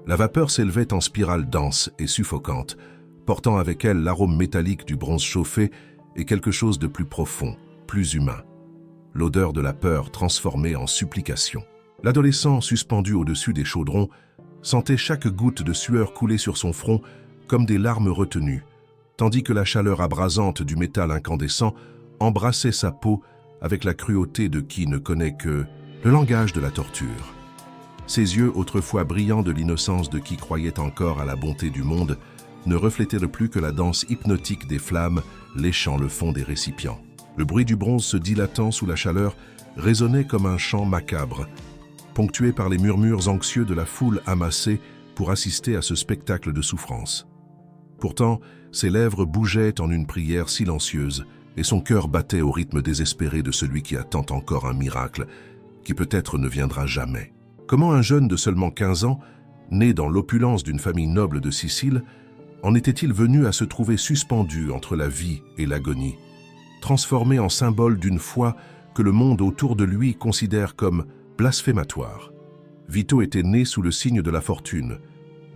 La vapeur s'élevait en spirale dense et suffocante, portant avec elle l'arôme métallique du bronze chauffé et quelque chose de plus profond, plus humain. L'odeur de la peur transformée en supplication. L'adolescent, suspendu au-dessus des chaudrons, sentait chaque goutte de sueur couler sur son front comme des larmes retenues, tandis que la chaleur abrasante du métal incandescent embrassait sa peau avec la cruauté de qui ne connaît que le langage de la torture. Ses yeux, autrefois brillants de l'innocence de qui croyait encore à la bonté du monde, ne reflétaient plus que la danse hypnotique des flammes léchant le fond des récipients. Le bruit du bronze se dilatant sous la chaleur résonnait comme un chant macabre, ponctué par les murmures anxieux de la foule amassée pour assister à ce spectacle de souffrance. Pourtant, ses lèvres bougeaient en une prière silencieuse et son cœur battait au rythme désespéré de celui qui attend encore un miracle qui peut-être ne viendra jamais. Comment un jeune de seulement 15 ans, né dans l'opulence d'une famille noble de Sicile, en était-il venu à se trouver suspendu entre la vie et l'agonie, transformé en symbole d'une foi que le monde autour de lui considère comme blasphématoire? Vito était né sous le signe de la fortune,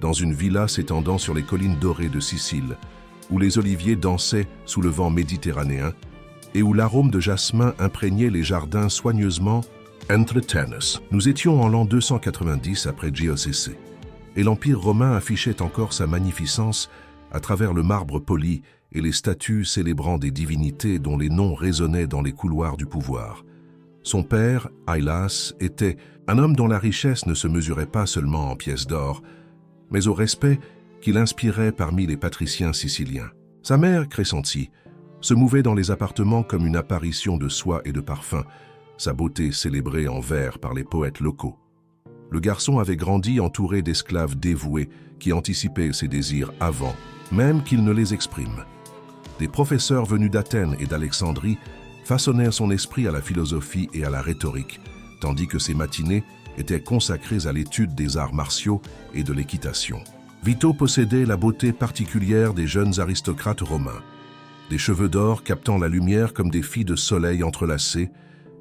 dans une villa s'étendant sur les collines dorées de Sicile, où les oliviers dansaient sous le vent méditerranéen et où l'arôme de jasmin imprégnait les jardins soigneusement entretenus. Nous étions en l'an 290 après JOCC, et l'Empire romain affichait encore sa magnificence à travers le marbre poli et les statues célébrant des divinités dont les noms résonnaient dans les couloirs du pouvoir. Son père, Ailas, était un homme dont la richesse ne se mesurait pas seulement en pièces d'or, mais au respect qu'il inspirait parmi les patriciens siciliens. Sa mère, Crescenzi, se mouvait dans les appartements comme une apparition de soie et de parfum, sa beauté célébrée en vers par les poètes locaux. Le garçon avait grandi entouré d'esclaves dévoués qui anticipaient ses désirs avant, même qu'il ne les exprime. Des professeurs venus d'Athènes et d'Alexandrie façonnèrent son esprit à la philosophie et à la rhétorique, tandis que ses matinées étaient consacrées à l'étude des arts martiaux et de l'équitation. Vito possédait la beauté particulière des jeunes aristocrates romains. Des cheveux d'or captant la lumière comme des filles de soleil entrelacées,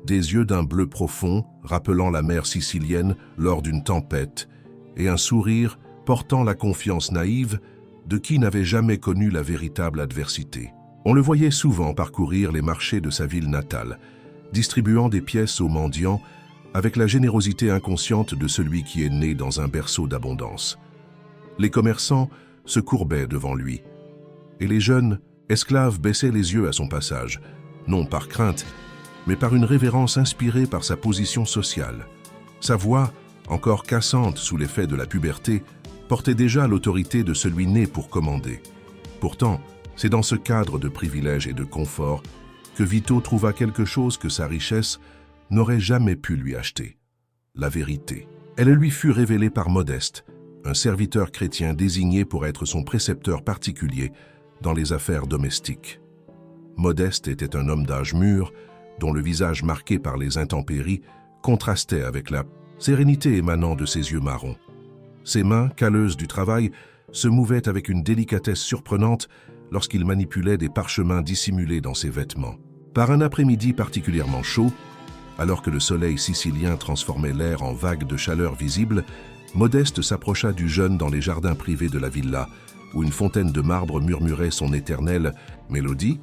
des yeux d'un bleu profond, rappelant la mer sicilienne lors d'une tempête, et un sourire portant la confiance naïve de qui n'avait jamais connu la véritable adversité. On le voyait souvent parcourir les marchés de sa ville natale, distribuant des pièces aux mendiants avec la générosité inconsciente de celui qui est né dans un berceau d'abondance. Les commerçants se courbaient devant lui, et les jeunes esclaves baissaient les yeux à son passage, non par crainte, mais par une révérence inspirée par sa position sociale. Sa voix, encore cassante sous l'effet de la puberté, portait déjà l'autorité de celui né pour commander. Pourtant, c'est dans ce cadre de privilèges et de confort que Vito trouva quelque chose que sa richesse n'aurait jamais pu lui acheter: la vérité. Elle lui fut révélée par Modeste, un serviteur chrétien désigné pour être son précepteur particulier dans les affaires domestiques. Modeste était un homme d'âge mûr, dont le visage marqué par les intempéries contrastait avec la sérénité émanant de ses yeux marrons. Ses mains, calleuses du travail, se mouvaient avec une délicatesse surprenante lorsqu'il manipulait des parchemins dissimulés dans ses vêtements. Par un après-midi particulièrement chaud, alors que le soleil sicilien transformait l'air en vagues de chaleur visibles, Modeste s'approcha du jeune dans les jardins privés de la villa, où une fontaine de marbre murmurait son éternelle mélodie,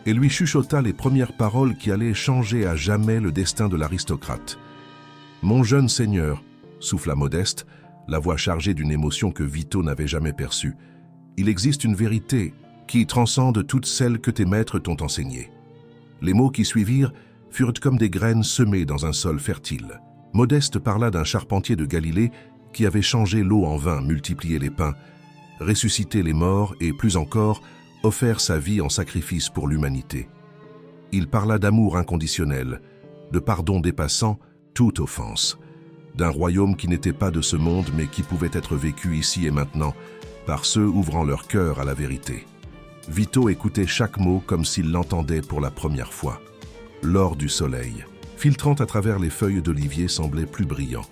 et lui chuchota les premières paroles qui allaient changer à jamais le destin de l'aristocrate. « Mon jeune seigneur », souffla Modeste, la voix chargée d'une émotion que Vito n'avait jamais perçue, « il existe une vérité qui transcende toutes celles que tes maîtres t'ont enseignées. » Les mots qui suivirent furent comme des graines semées dans un sol fertile. Modeste parla d'un charpentier de Galilée qui avait changé l'eau en vin, multiplié les pains, ressuscité les morts et, plus encore, offert sa vie en sacrifice pour l'humanité. Il parla d'amour inconditionnel, de pardon dépassant toute offense, d'un royaume qui n'était pas de ce monde mais qui pouvait être vécu ici et maintenant par ceux ouvrant leur cœur à la vérité. Vito écoutait chaque mot comme s'il l'entendait pour la première fois. L'or du soleil, filtrant à travers les feuilles d'olivier, semblait plus brillant.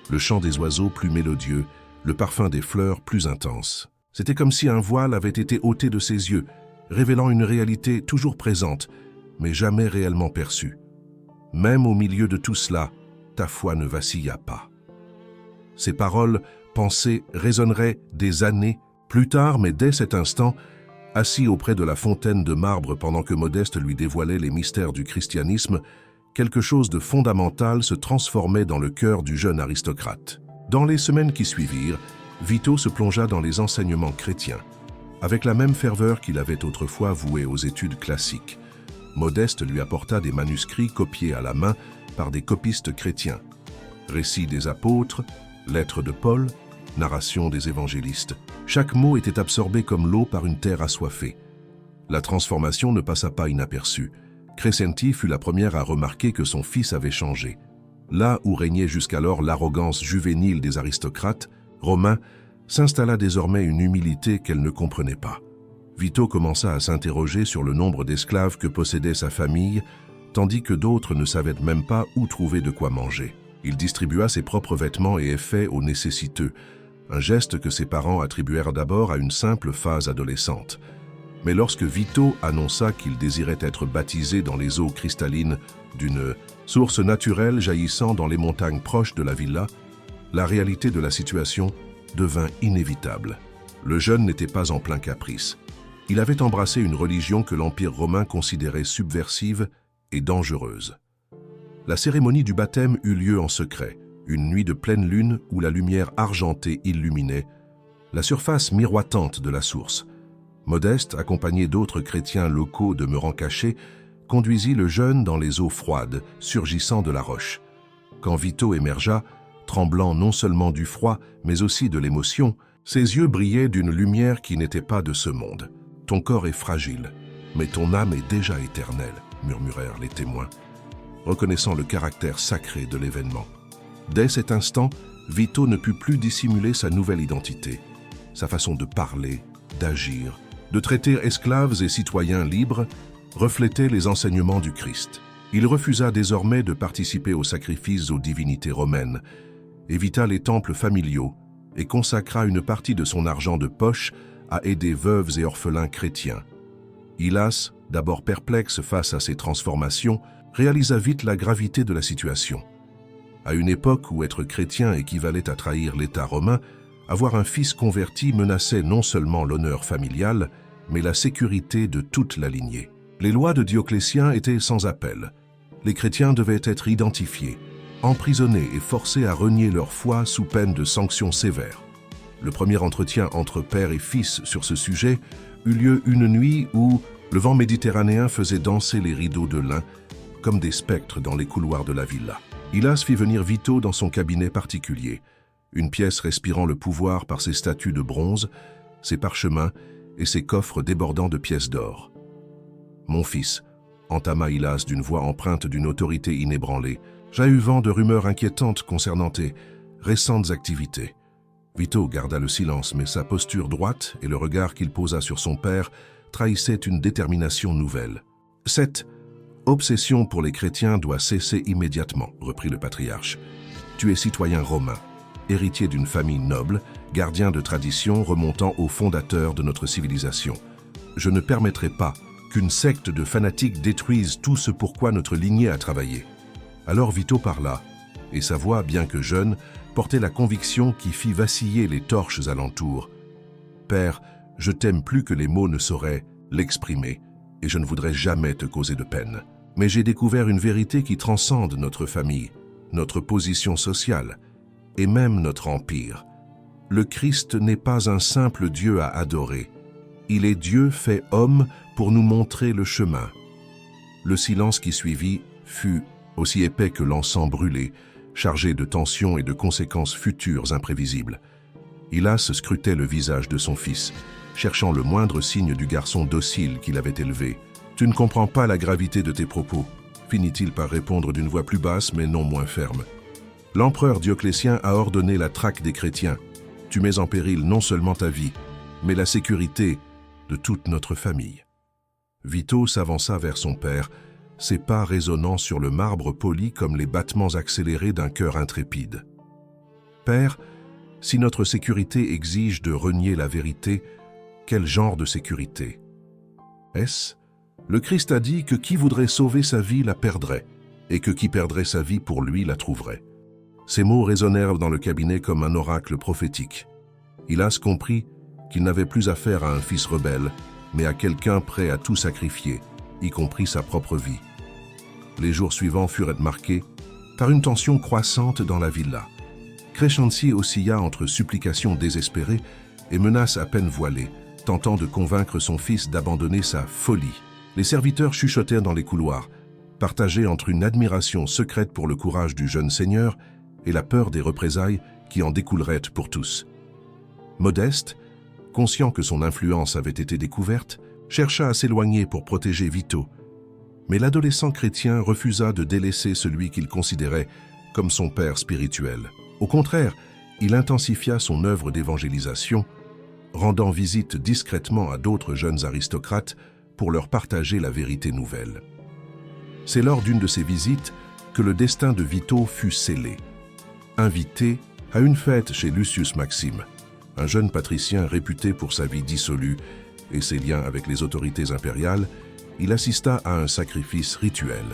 Le chant des oiseaux plus mélodieux, le parfum des fleurs plus intense. C'était comme si un voile avait été ôté de ses yeux, révélant une réalité toujours présente, mais jamais réellement perçue. Même au milieu de tout cela, ta foi ne vacilla pas. Ces paroles pensée résonnerait des années plus tard, mais dès cet instant, assis auprès de la fontaine de marbre pendant que Modeste lui dévoilait les mystères du christianisme, quelque chose de fondamental se transformait dans le cœur du jeune aristocrate. Dans les semaines qui suivirent, Vito se plongea dans les enseignements chrétiens, avec la même ferveur qu'il avait autrefois vouée aux études classiques. Modeste lui apporta des manuscrits copiés à la main par des copistes chrétiens. Récits des apôtres, lettres de Paul, narration des évangélistes. Chaque mot était absorbé comme l'eau par une terre assoiffée. La transformation ne passa pas inaperçue. Crescenti fut la première à remarquer que son fils avait changé. Là où régnait jusqu'alors l'arrogance juvénile des aristocrates, Romain s'installa désormais une humilité qu'elle ne comprenait pas. Vito commença à s'interroger sur le nombre d'esclaves que possédait sa famille, tandis que d'autres ne savaient même pas où trouver de quoi manger. Il distribua ses propres vêtements et effets aux nécessiteux, un geste que ses parents attribuèrent d'abord à une simple phase adolescente. Mais lorsque Vito annonça qu'il désirait être baptisé dans les eaux cristallines d'une source naturelle jaillissant dans les montagnes proches de la villa, la réalité de la situation devint inévitable. Le jeune n'était pas en plein caprice. Il avait embrassé une religion que l'Empire romain considérait subversive et dangereuse. La cérémonie du baptême eut lieu en secret, une nuit de pleine lune où la lumière argentée illuminait la surface miroitante de la source. Modeste, accompagné d'autres chrétiens locaux demeurant cachés, conduisit le jeune dans les eaux froides, surgissant de la roche. Quand Vito émergea, tremblant non seulement du froid, mais aussi de l'émotion, ses yeux brillaient d'une lumière qui n'était pas de ce monde. « Ton corps est fragile, mais ton âme est déjà éternelle », murmurèrent les témoins, reconnaissant le caractère sacré de l'événement. Dès cet instant, Vito ne put plus dissimuler sa nouvelle identité, sa façon de parler, d'agir, de traiter esclaves et citoyens libres, reflétait les enseignements du Christ. Il refusa désormais de participer aux sacrifices aux divinités romaines, évita les temples familiaux et consacra une partie de son argent de poche à aider veuves et orphelins chrétiens. Hylas, d'abord perplexe face à ces transformations, réalisa vite la gravité de la situation. À une époque où être chrétien équivalait à trahir l'État romain, avoir un fils converti menaçait non seulement l'honneur familial, mais la sécurité de toute la lignée. Les lois de Dioclétien étaient sans appel. Les chrétiens devaient être identifiés, emprisonnés et forcés à renier leur foi sous peine de sanctions sévères. Le premier entretien entre père et fils sur ce sujet eut lieu une nuit où le vent méditerranéen faisait danser les rideaux de lin comme des spectres dans les couloirs de la villa. Hylas fit venir Vito dans son cabinet particulier, une pièce respirant le pouvoir par ses statues de bronze, ses parchemins et ses coffres débordant de pièces d'or. « Mon fils », entama Hylas d'une voix empreinte d'une autorité inébranlée, « j'ai eu vent de rumeurs inquiétantes concernant tes récentes activités. » Vito garda le silence, mais sa posture droite et le regard qu'il posa sur son père trahissaient une détermination nouvelle. « Cette obsession pour les chrétiens doit cesser immédiatement, reprit le patriarche. Tu es citoyen romain, héritier d'une famille noble, gardien de traditions remontant aux fondateurs de notre civilisation. Je ne permettrai pas qu'une secte de fanatiques détruise tout ce pourquoi notre lignée a travaillé. » Alors Vito parla, et sa voix, bien que jeune, portait la conviction qui fit vaciller les torches alentour. « Père, je t'aime plus que les mots ne sauraient l'exprimer, et je ne voudrais jamais te causer de peine. Mais j'ai découvert une vérité qui transcende notre famille, notre position sociale, et même notre empire. Le Christ n'est pas un simple Dieu à adorer. Il est Dieu fait homme pour nous montrer le chemin. » Le silence qui suivit fut aussi épais que l'encens brûlé, chargé de tensions et de conséquences futures imprévisibles. Hylas scrutait le visage de son fils, cherchant le moindre signe du garçon docile qu'il avait élevé. « Tu ne comprends pas la gravité de tes propos », finit-il par répondre d'une voix plus basse mais non moins ferme. « L'empereur Dioclétien a ordonné la traque des chrétiens. Tu mets en péril non seulement ta vie, mais la sécurité de toute notre famille. » Vito s'avança vers son père, ses pas résonnant sur le marbre poli comme les battements accélérés d'un cœur intrépide. « Père, si notre sécurité exige de renier la vérité, quel genre de sécurité? Est-ce? Le Christ a dit que qui voudrait sauver sa vie la perdrait, et que qui perdrait sa vie pour lui la trouverait. Ces mots résonnèrent dans le cabinet comme un oracle prophétique. Hylas comprit qu'il n'avait plus affaire à un fils rebelle, mais à quelqu'un prêt à tout sacrifier, y compris sa propre vie. Les jours suivants furent marqués par une tension croissante dans la villa. Crescenzi oscilla entre supplications désespérées et menaces à peine voilées, tentant de convaincre son fils d'abandonner sa folie. Les serviteurs chuchotèrent dans les couloirs, partagés entre une admiration secrète pour le courage du jeune seigneur et la peur des représailles qui en découleraient pour tous. Modeste, conscient que son influence avait été découverte, chercha à s'éloigner pour protéger Vito, mais l'adolescent chrétien refusa de délaisser celui qu'il considérait comme son père spirituel. Au contraire, il intensifia son œuvre d'évangélisation, rendant visite discrètement à d'autres jeunes aristocrates pour leur partager la vérité nouvelle. C'est lors d'une de ces visites que le destin de Vito fut scellé. Invité à une fête chez Lucius Maxime, un jeune patricien réputé pour sa vie dissolue et ses liens avec les autorités impériales, il assista à un sacrifice rituel.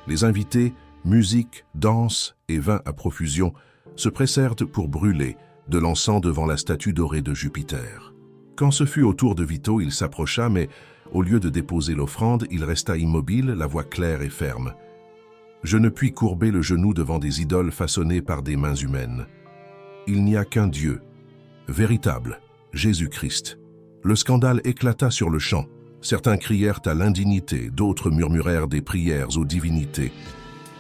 Les invités, musique, danse et vin à profusion, se pressèrent pour brûler de l'encens devant la statue dorée de Jupiter. Quand ce fut au tour de Vito, il s'approcha, mais au lieu de déposer l'offrande, il resta immobile, la voix claire et ferme. « Je ne puis courber le genou devant des idoles façonnées par des mains humaines. Il n'y a qu'un Dieu, véritable, Jésus-Christ. » Le scandale éclata sur le champ. Certains crièrent à l'indignité, d'autres murmurèrent des prières aux divinités.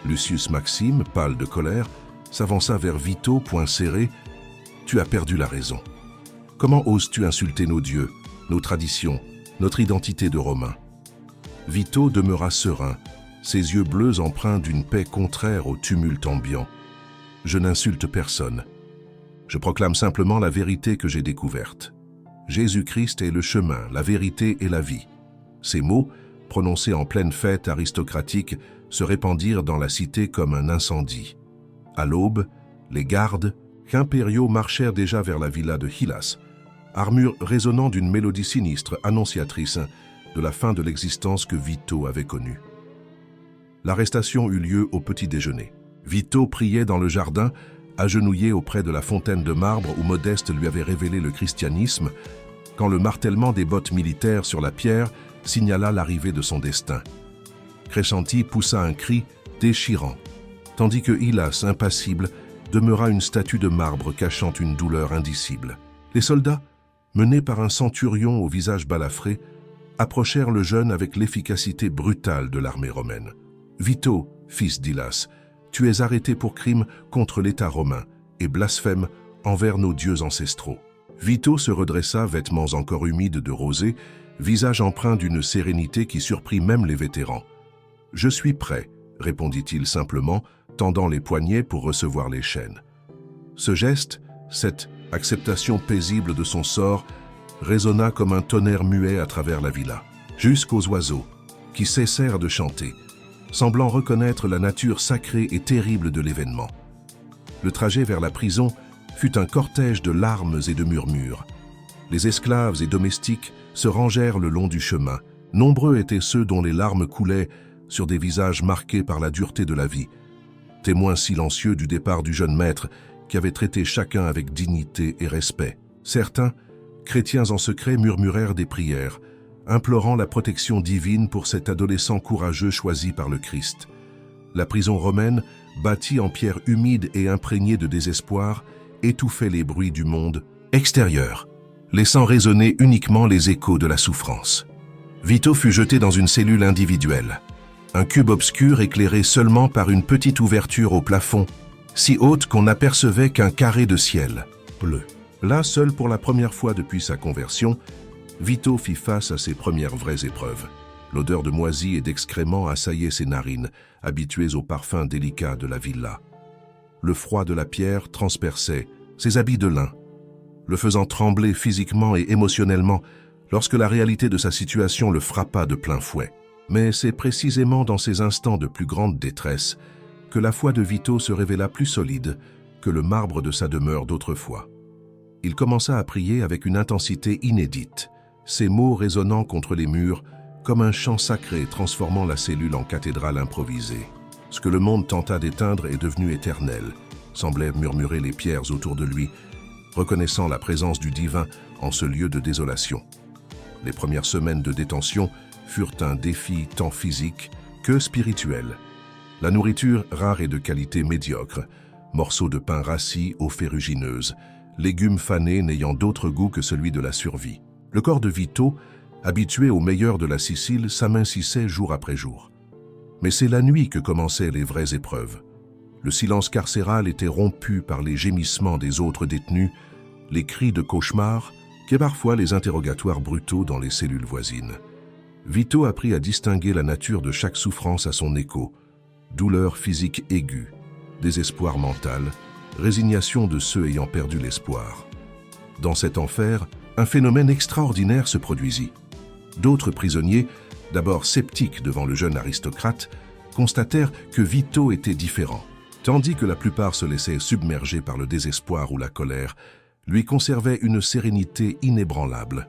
Lucius Maxime, pâle de colère, s'avança vers Vito, poing serré. « Tu as perdu la raison. Comment oses-tu insulter nos dieux, nos traditions, notre identité de Romains ?» Vito demeura serein, ses yeux bleus empreints d'une paix contraire au tumulte ambiant. « Je n'insulte personne. Je proclame simplement la vérité que j'ai découverte. Jésus-Christ est le chemin, la vérité et la vie. » Ces mots, prononcés en pleine fête aristocratique, se répandirent dans la cité comme un incendie. À l'aube, les gardes, impériaux marchèrent déjà vers la villa de Hylas, armure résonnant d'une mélodie sinistre annonciatrice de la fin de l'existence que Vito avait connue. L'arrestation eut lieu au petit déjeuner. Vito priait dans le jardin, agenouillé auprès de la fontaine de marbre où Modeste lui avait révélé le christianisme, quand le martèlement des bottes militaires sur la pierre signala l'arrivée de son destin. Crescenzi poussa un cri déchirant, tandis que Hylas, impassible, demeura une statue de marbre cachant une douleur indicible. Les soldats, menés par un centurion au visage balafré, approchèrent le jeune avec l'efficacité brutale de l'armée romaine. « Vito, fils d'Hylas, tu es arrêté pour crime contre l'État romain et blasphème envers nos dieux ancestraux. » Vito se redressa, vêtements encore humides de rosée, visage empreint d'une sérénité qui surprit même les vétérans. « Je suis prêt, » répondit-il simplement, tendant les poignets pour recevoir les chaînes. Ce geste, cette acceptation paisible de son sort, résonna comme un tonnerre muet à travers la villa, jusqu'aux oiseaux, qui cessèrent de chanter, semblant reconnaître la nature sacrée et terrible de l'événement. Le trajet vers la prison fut un cortège de larmes et de murmures. Les esclaves et domestiques se rangèrent le long du chemin. Nombreux étaient ceux dont les larmes coulaient sur des visages marqués par la dureté de la vie, témoins silencieux du départ du jeune maître qui avait traité chacun avec dignité et respect. Certains, chrétiens en secret, murmurèrent des prières, implorant la protection divine pour cet adolescent courageux choisi par le Christ. La prison romaine, bâtie en pierre humide et imprégnée de désespoir, étouffait les bruits du monde extérieur, laissant résonner uniquement les échos de la souffrance. Vito fut jeté dans une cellule individuelle, un cube obscur éclairé seulement par une petite ouverture au plafond, si haute qu'on n'apercevait qu'un carré de ciel bleu. Là, seul pour la première fois depuis sa conversion, Vito fit face à ses premières vraies épreuves. L'odeur de moisie et d'excréments assaillait ses narines, habituées aux parfums délicats de la villa. Le froid de la pierre transperçait ses habits de lin, le faisant trembler physiquement et émotionnellement lorsque la réalité de sa situation le frappa de plein fouet. Mais c'est précisément dans ces instants de plus grande détresse que la foi de Vito se révéla plus solide que le marbre de sa demeure d'autrefois. Il commença à prier avec une intensité inédite, ses mots résonnant contre les murs comme un chant sacré transformant la cellule en cathédrale improvisée. Ce que le monde tenta d'éteindre est devenu éternel, semblaient murmurer les pierres autour de lui, reconnaissant la présence du divin en ce lieu de désolation. Les premières semaines de détention furent un défi tant physique que spirituel. La nourriture rare et de qualité médiocre, morceaux de pain rassis aux ferrugineuses, légumes fanés n'ayant d'autre goût que celui de la survie. Le corps de Vito, habitué au meilleur de la Sicile, s'amincissait jour après jour. Mais c'est la nuit que commençaient les vraies épreuves. Le silence carcéral était rompu par les gémissements des autres détenus, les cris de cauchemar, et parfois les interrogatoires brutaux dans les cellules voisines. Vito apprit à distinguer la nature de chaque souffrance à son écho, douleur physique aiguë, désespoir mental, résignation de ceux ayant perdu l'espoir. Dans cet enfer, un phénomène extraordinaire se produisit. D'autres prisonniers, d'abord sceptiques devant le jeune aristocrate, constatèrent que Vito était différent. Tandis que la plupart se laissaient submerger par le désespoir ou la colère, lui conservait une sérénité inébranlable.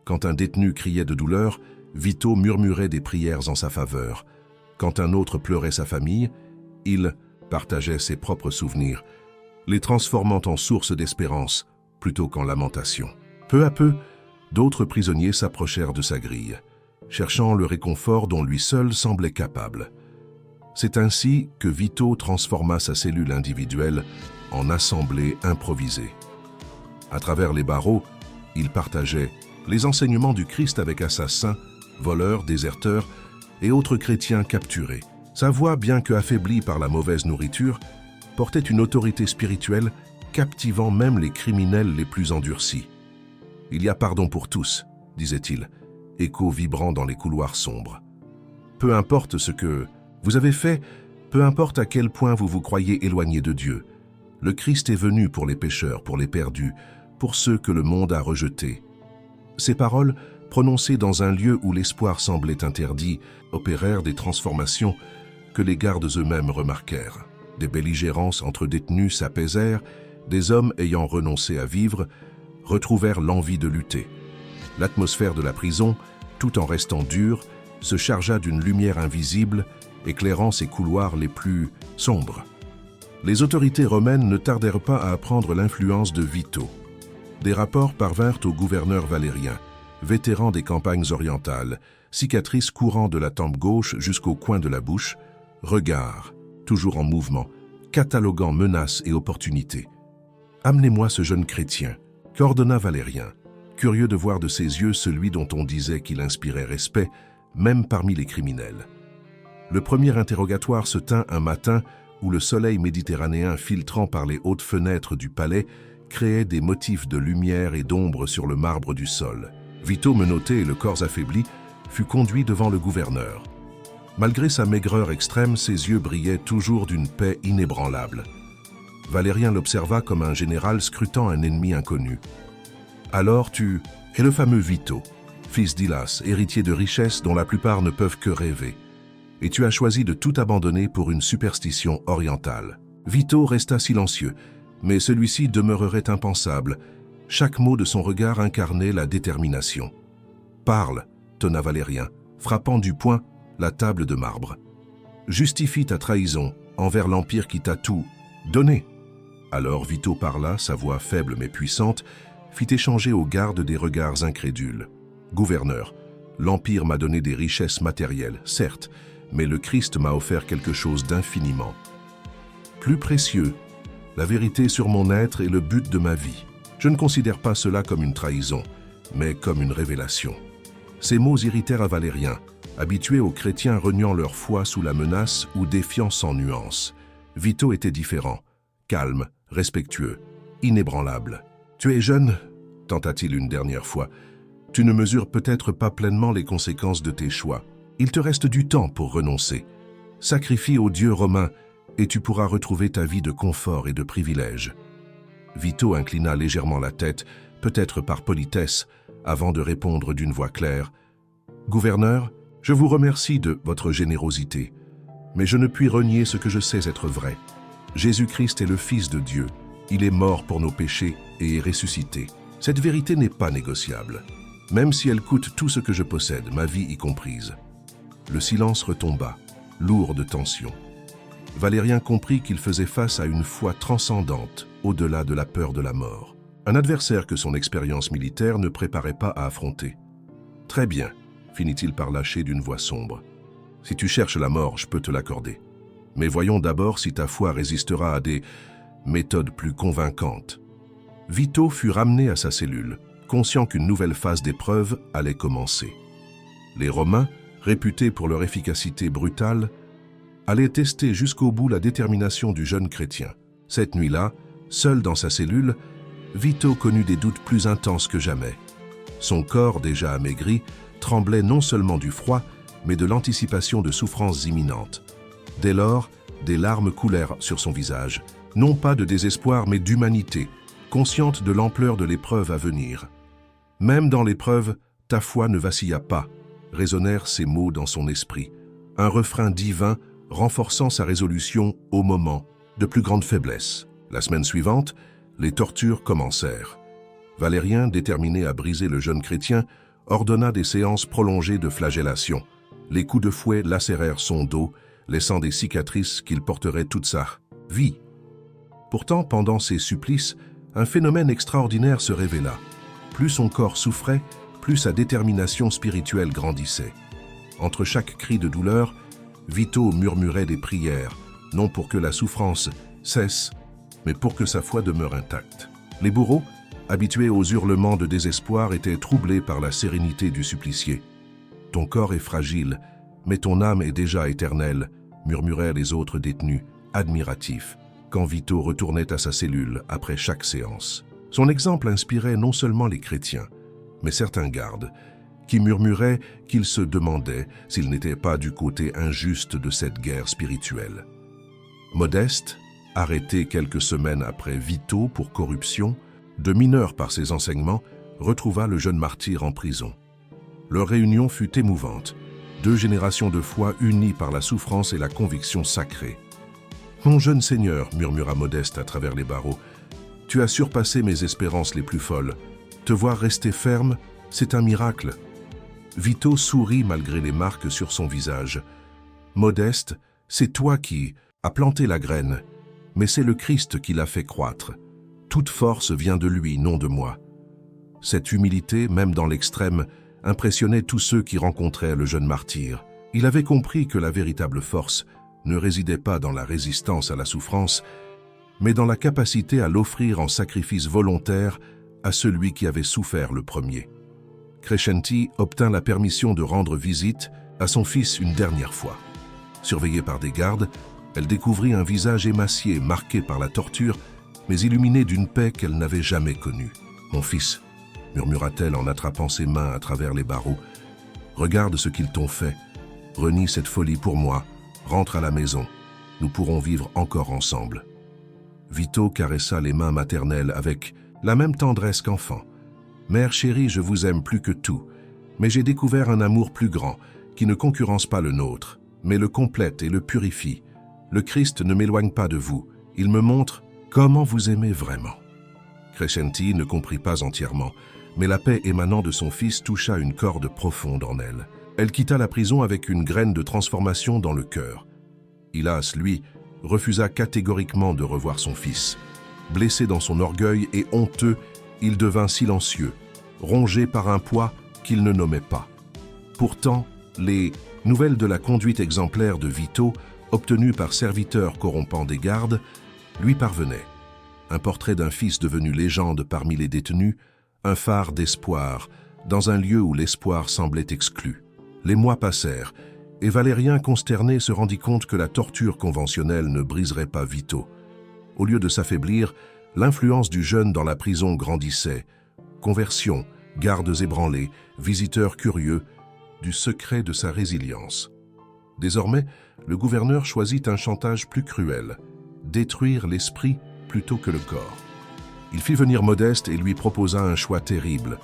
Quand un détenu criait de douleur, Vito murmurait des prières en sa faveur. Quand un autre pleurait sa famille, il partageait ses propres souvenirs, les transformant en source d'espérance plutôt qu'en lamentation. Peu à peu, d'autres prisonniers s'approchèrent de sa grille, cherchant le réconfort dont lui seul semblait capable. C'est ainsi que Vito transforma sa cellule individuelle en assemblée improvisée. À travers les barreaux, il partageait les enseignements du Christ avec assassins, voleurs, déserteurs et autres chrétiens capturés. Sa voix, bien que affaiblie par la mauvaise nourriture, portait une autorité spirituelle captivant même les criminels les plus endurcis. « Il y a pardon pour tous », disait-il, écho vibrant dans les couloirs sombres. « Peu importe ce que vous avez fait, peu importe à quel point vous vous croyez éloigné de Dieu, le Christ est venu pour les pécheurs, pour les perdus, pour ceux que le monde a rejetés. » Ces paroles, prononcées dans un lieu où l'espoir semblait interdit, opérèrent des transformations que les gardes eux-mêmes remarquèrent. Des belligérances entre détenus s'apaisèrent, des hommes ayant renoncé à vivre retrouvèrent l'envie de lutter. L'atmosphère de la prison, tout en restant dure, se chargea d'une lumière invisible, éclairant ses couloirs les plus sombres. Les autorités romaines ne tardèrent pas à apprendre l'influence de Vito. Des rapports parvinrent au gouverneur Valérien, vétéran des campagnes orientales, cicatrice courant de la tempe gauche jusqu'au coin de la bouche, regard, toujours en mouvement, cataloguant menaces et opportunités. « Amenez-moi ce jeune chrétien », qu'ordonna Valérien, curieux de voir de ses yeux celui dont on disait qu'il inspirait respect, même parmi les criminels. Le premier interrogatoire se tint un matin où le soleil méditerranéen filtrant par les hautes fenêtres du palais créait des motifs de lumière et d'ombre sur le marbre du sol. Vito, menotté et le corps affaibli, fut conduit devant le gouverneur. Malgré sa maigreur extrême, ses yeux brillaient toujours d'une paix inébranlable. Valérien l'observa comme un général scrutant un ennemi inconnu. « Alors tu es le fameux Vito, fils d'Hylas, héritier de richesses dont la plupart ne peuvent que rêver. Et tu as choisi de tout abandonner pour une superstition orientale. » Vito resta silencieux, mais celui-ci demeurerait impensable. Chaque mot de son regard incarnait la détermination. « Parle !» tonna Valérien, frappant du poing la table de marbre. « Justifie ta trahison envers l'Empire qui t'a tout donné. » Alors Vito parla, sa voix faible mais puissante, fit échanger aux gardes des regards incrédules. « Gouverneur, l'Empire m'a donné des richesses matérielles, certes, mais le Christ m'a offert quelque chose d'infiniment plus précieux, la vérité sur mon être et le but de ma vie. Je ne considère pas cela comme une trahison, mais comme une révélation. » Ces mots irritèrent à Valérien, habitué aux chrétiens reniant leur foi sous la menace ou défiant sans nuance. Vito était différent, calme, respectueux, inébranlable. « Tu es jeune ?» tenta-t-il une dernière fois. « Tu ne mesures peut-être pas pleinement les conséquences de tes choix. Il te reste du temps pour renoncer. Sacrifie au dieu romain et tu pourras retrouver ta vie de confort et de privilèges. » Vito inclina légèrement la tête, peut-être par politesse, avant de répondre d'une voix claire. « Gouverneur, je vous remercie de votre générosité, mais je ne puis renier ce que je sais être vrai. Jésus-Christ est le Fils de Dieu. Il est mort pour nos péchés et est ressuscité. Cette vérité n'est pas négociable, même si elle coûte tout ce que je possède, ma vie y comprise. » Le silence retomba, lourd de tension. Valérien comprit qu'il faisait face à une foi transcendante, au-delà de la peur de la mort. Un adversaire que son expérience militaire ne préparait pas à affronter. « Très bien, » finit-il par lâcher d'une voix sombre. « Si tu cherches la mort, je peux te l'accorder. Mais voyons d'abord si ta foi résistera à des méthodes plus convaincantes. » Vito fut ramené à sa cellule, conscient qu'une nouvelle phase d'épreuve allait commencer. Les Romains, réputés pour leur efficacité brutale, allaient tester jusqu'au bout la détermination du jeune chrétien. Cette nuit-là, seul dans sa cellule, Vito connut des doutes plus intenses que jamais. Son corps, déjà amaigri, tremblait non seulement du froid, mais de l'anticipation de souffrances imminentes. Dès lors, des larmes coulèrent sur son visage, non pas de désespoir mais d'humanité, consciente de l'ampleur de l'épreuve à venir. « Même dans l'épreuve, ta foi ne vacilla pas », résonnèrent ces mots dans son esprit, un refrain divin renforçant sa résolution au moment de plus grande faiblesse. La semaine suivante, les tortures commencèrent. Valérien, déterminé à briser le jeune chrétien, ordonna des séances prolongées de flagellation. Les coups de fouet lacérèrent son dos, laissant des cicatrices qu'il porterait toute sa vie. Pourtant, pendant ces supplices, un phénomène extraordinaire se révéla. Plus son corps souffrait, plus sa détermination spirituelle grandissait. Entre chaque cri de douleur, Vito murmurait des prières, non pour que la souffrance cesse, mais pour que sa foi demeure intacte. Les bourreaux, habitués aux hurlements de désespoir, étaient troublés par la sérénité du supplicié. « Ton corps est fragile, mais ton âme est déjà éternelle », murmuraient les autres détenus, admiratifs, quand Vito retournait à sa cellule après chaque séance. Son exemple inspirait non seulement les chrétiens, mais certains gardes, qui murmuraient qu'ils se demandaient s'ils n'étaient pas du côté injuste de cette guerre spirituelle. Modeste, arrêté quelques semaines après Vito pour corruption, de mineur par ses enseignements, retrouva le jeune martyr en prison. Leur réunion fut émouvante, 2 générations de foi unies par la souffrance et la conviction sacrée. « Mon jeune Seigneur, » murmura Modeste à travers les barreaux, « tu as surpassé mes espérances les plus folles. Te voir rester ferme, c'est un miracle. » Vito sourit malgré les marques sur son visage. « Modeste, c'est toi qui as planté la graine, mais c'est le Christ qui l'a fait croître. Toute force vient de lui, non de moi. » Cette humilité, même dans l'extrême, impressionnait tous ceux qui rencontraient le jeune martyr. Il avait compris que la véritable force ne résidait pas dans la résistance à la souffrance, mais dans la capacité à l'offrir en sacrifice volontaire à celui qui avait souffert le premier. Crescenti obtint la permission de rendre visite à son fils une dernière fois. Surveillée par des gardes, elle découvrit un visage émacié, marqué par la torture, mais illuminé d'une paix qu'elle n'avait jamais connue. « Mon fils », murmura-t-elle en attrapant ses mains à travers les barreaux, « regarde ce qu'ils t'ont fait. Renie cette folie pour moi. Rentre à la maison. Nous pourrons vivre encore ensemble. » Vito caressa les mains maternelles avec la même tendresse qu'enfant. « Mère chérie, je vous aime plus que tout, mais j'ai découvert un amour plus grand, qui ne concurrence pas le nôtre, mais le complète et le purifie. Le Christ ne m'éloigne pas de vous, il me montre comment vous aimez vraiment. » Crescenti ne comprit pas entièrement, mais la paix émanant de son fils toucha une corde profonde en elle. Elle quitta la prison avec une graine de transformation dans le cœur. Hilas, lui, refusa catégoriquement de revoir son fils. Blessé dans son orgueil et honteux, il devint silencieux, rongé par un poids qu'il ne nommait pas. Pourtant, les nouvelles de la conduite exemplaire de Vito, obtenues par serviteurs corrompant des gardes, lui parvenaient. Un portrait d'un fils devenu légende parmi les détenus, un phare d'espoir, dans un lieu où l'espoir semblait exclu. Les mois passèrent, et Valérien, consterné, se rendit compte que la torture conventionnelle ne briserait pas Vito. Au lieu de s'affaiblir, l'influence du jeune dans la prison grandissait. Conversion, gardes ébranlés, visiteurs curieux, du secret de sa résilience. Désormais, le gouverneur choisit un chantage plus cruel, détruire l'esprit plutôt que le corps. Il fit venir Modeste et lui proposa un choix terrible,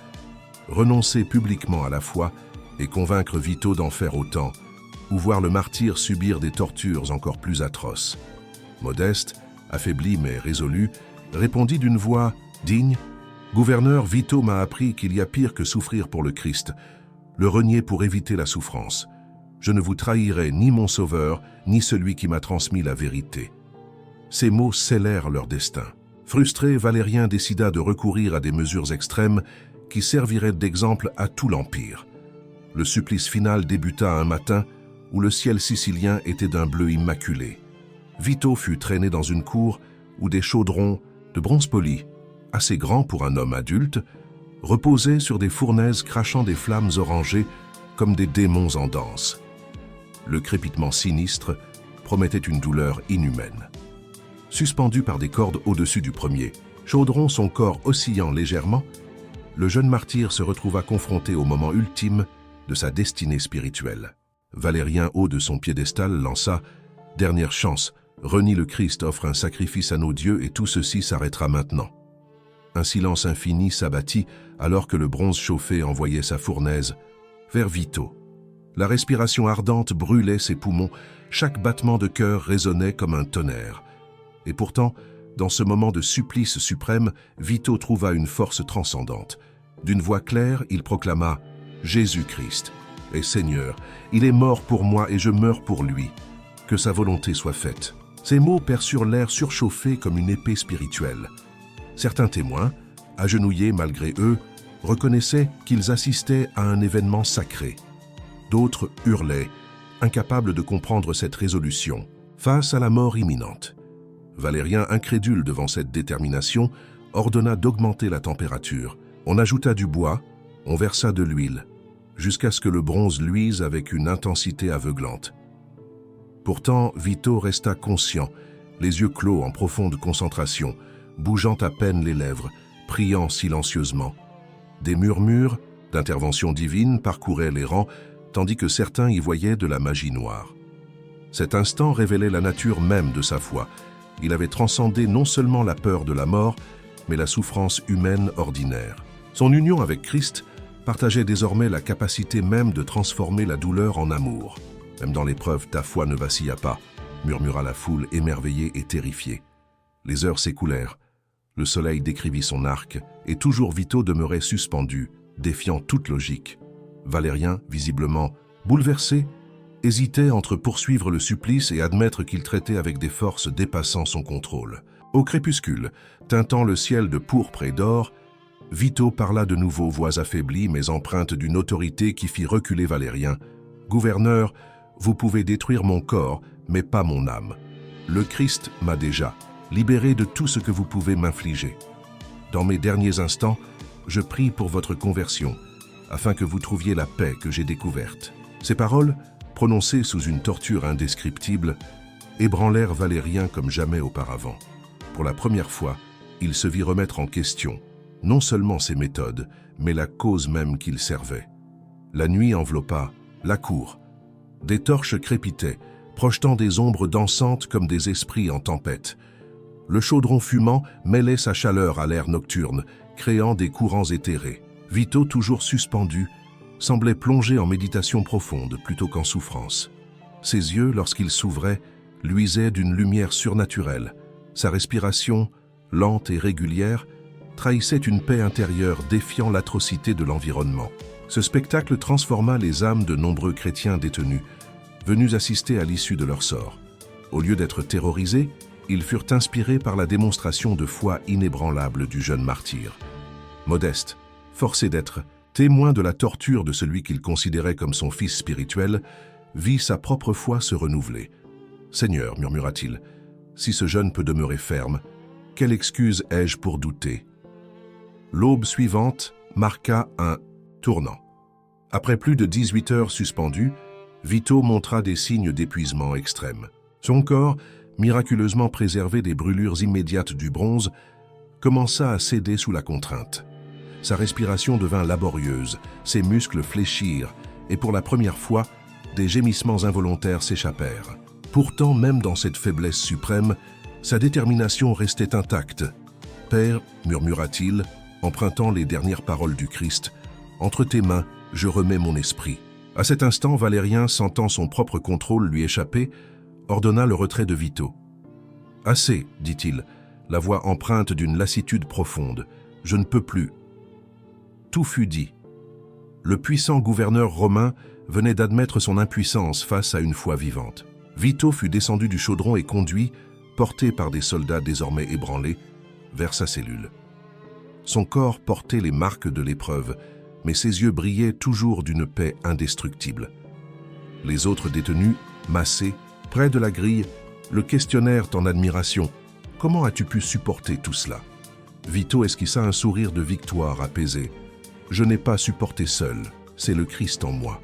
renoncer publiquement à la foi et convaincre Vito d'en faire autant, ou voir le martyr subir des tortures encore plus atroces. Modeste, affaibli mais résolu, répondit d'une voix digne « Gouverneur, Vito m'a appris qu'il y a pire que souffrir pour le Christ, le renier pour éviter la souffrance. Je ne vous trahirai ni mon Sauveur, ni celui qui m'a transmis la vérité. » Ces mots scellèrent leur destin. Frustré, Valérien décida de recourir à des mesures extrêmes qui serviraient d'exemple à tout l'Empire. Le supplice final débuta un matin où le ciel sicilien était d'un bleu immaculé. Vito fut traîné dans une cour où des chaudrons de bronze poli, assez grands pour un homme adulte, reposaient sur des fournaises crachant des flammes orangées comme des démons en danse. Le crépitement sinistre promettait une douleur inhumaine. Suspendu par des cordes au-dessus du premier chaudron, son corps oscillant légèrement, le jeune martyr se retrouva confronté au moment ultime de sa destinée spirituelle. Valérien, haut de son piédestal, lança « Dernière chance, renie le Christ, offre un sacrifice à nos dieux et tout ceci s'arrêtera maintenant. » Un silence infini s'abattit alors que le bronze chauffé envoyait sa fournaise vers Vito. La respiration ardente brûlait ses poumons, chaque battement de cœur résonnait comme un tonnerre. Et pourtant, dans ce moment de supplice suprême, Vito trouva une force transcendante. D'une voix claire, il proclama « Jésus-Christ est Seigneur, il est mort pour moi et je meurs pour lui. Que sa volonté soit faite. » Ces mots perçurent l'air surchauffé comme une épée spirituelle. Certains témoins, agenouillés malgré eux, reconnaissaient qu'ils assistaient à un événement sacré. D'autres hurlaient, incapables de comprendre cette résolution, face à la mort imminente. Valérien, incrédule devant cette détermination, ordonna d'augmenter la température. On ajouta du bois, on versa de l'huile, jusqu'à ce que le bronze luise avec une intensité aveuglante. Pourtant, Vito resta conscient, les yeux clos en profonde concentration, bougeant à peine les lèvres, priant silencieusement. Des murmures d'intervention divine parcouraient les rangs, tandis que certains y voyaient de la magie noire. Cet instant révélait la nature même de sa foi. Il avait transcendé non seulement la peur de la mort, mais la souffrance humaine ordinaire. Son union avec Christ partageait désormais la capacité même de transformer la douleur en amour. « Même dans l'épreuve, ta foi ne vacilla pas », murmura la foule émerveillée et terrifiée. Les heures s'écoulèrent. Le soleil décrivit son arc, et toujours Vito demeurait suspendu, défiant toute logique. Valérien, visiblement bouleversé, hésitait entre poursuivre le supplice et admettre qu'il traitait avec des forces dépassant son contrôle. Au crépuscule, teintant le ciel de pourpre et d'or, Vito parla de nouveau, voix affaiblie mais empreinte d'une autorité qui fit reculer Valérien. « Gouverneur, vous pouvez détruire mon corps, mais pas mon âme. Le Christ m'a déjà libéré de tout ce que vous pouvez m'infliger. Dans mes derniers instants, je prie pour votre conversion, afin que vous trouviez la paix que j'ai découverte. » Ces paroles, prononcées sous une torture indescriptible, ébranlèrent Valérien comme jamais auparavant. Pour la première fois, il se vit remettre en question, non seulement ses méthodes, mais la cause même qu'il servait. La nuit enveloppa la cour. Des torches crépitaient, projetant des ombres dansantes comme des esprits en tempête. Le chaudron fumant mêlait sa chaleur à l'air nocturne, créant des courants éthérés. Vito, toujours suspendu, semblait plongé en méditation profonde plutôt qu'en souffrance. Ses yeux, lorsqu'ils s'ouvraient, luisaient d'une lumière surnaturelle. Sa respiration, lente et régulière, trahissait une paix intérieure défiant l'atrocité de l'environnement. Ce spectacle transforma les âmes de nombreux chrétiens détenus, venus assister à l'issue de leur sort. Au lieu d'être terrorisés, ils furent inspirés par la démonstration de foi inébranlable du jeune martyr. Modeste, forcé d'être témoin de la torture de celui qu'il considérait comme son fils spirituel, vit sa propre foi se renouveler. « Seigneur, murmura-t-il, si ce jeune peut demeurer ferme, quelle excuse ai-je pour douter ?» L'aube suivante marqua un tournant. Après plus de 18 heures suspendues, Vito montra des signes d'épuisement extrême. Son corps, miraculeusement préservé des brûlures immédiates du bronze, commença à céder sous la contrainte. Sa respiration devint laborieuse, ses muscles fléchirent, et pour la première fois, des gémissements involontaires s'échappèrent. Pourtant, même dans cette faiblesse suprême, sa détermination restait intacte. « Père, murmura-t-il, empruntant les dernières paroles du Christ, « entre tes mains, je remets mon esprit. » À cet instant, Valérien, sentant son propre contrôle lui échapper, ordonna le retrait de Vito. « Assez, dit-il, la voix empreinte d'une lassitude profonde. Je ne peux plus. » Tout fut dit. Le puissant gouverneur romain venait d'admettre son impuissance face à une foi vivante. Vito fut descendu du chaudron et conduit, porté par des soldats désormais ébranlés, vers sa cellule. Son corps portait les marques de l'épreuve, mais ses yeux brillaient toujours d'une paix indestructible. Les autres détenus, massés, près de la grille, le questionnèrent en admiration. « Comment as-tu pu supporter tout cela ?» Vito esquissa un sourire de victoire apaisé. « Je n'ai pas supporté seul, c'est le Christ en moi. »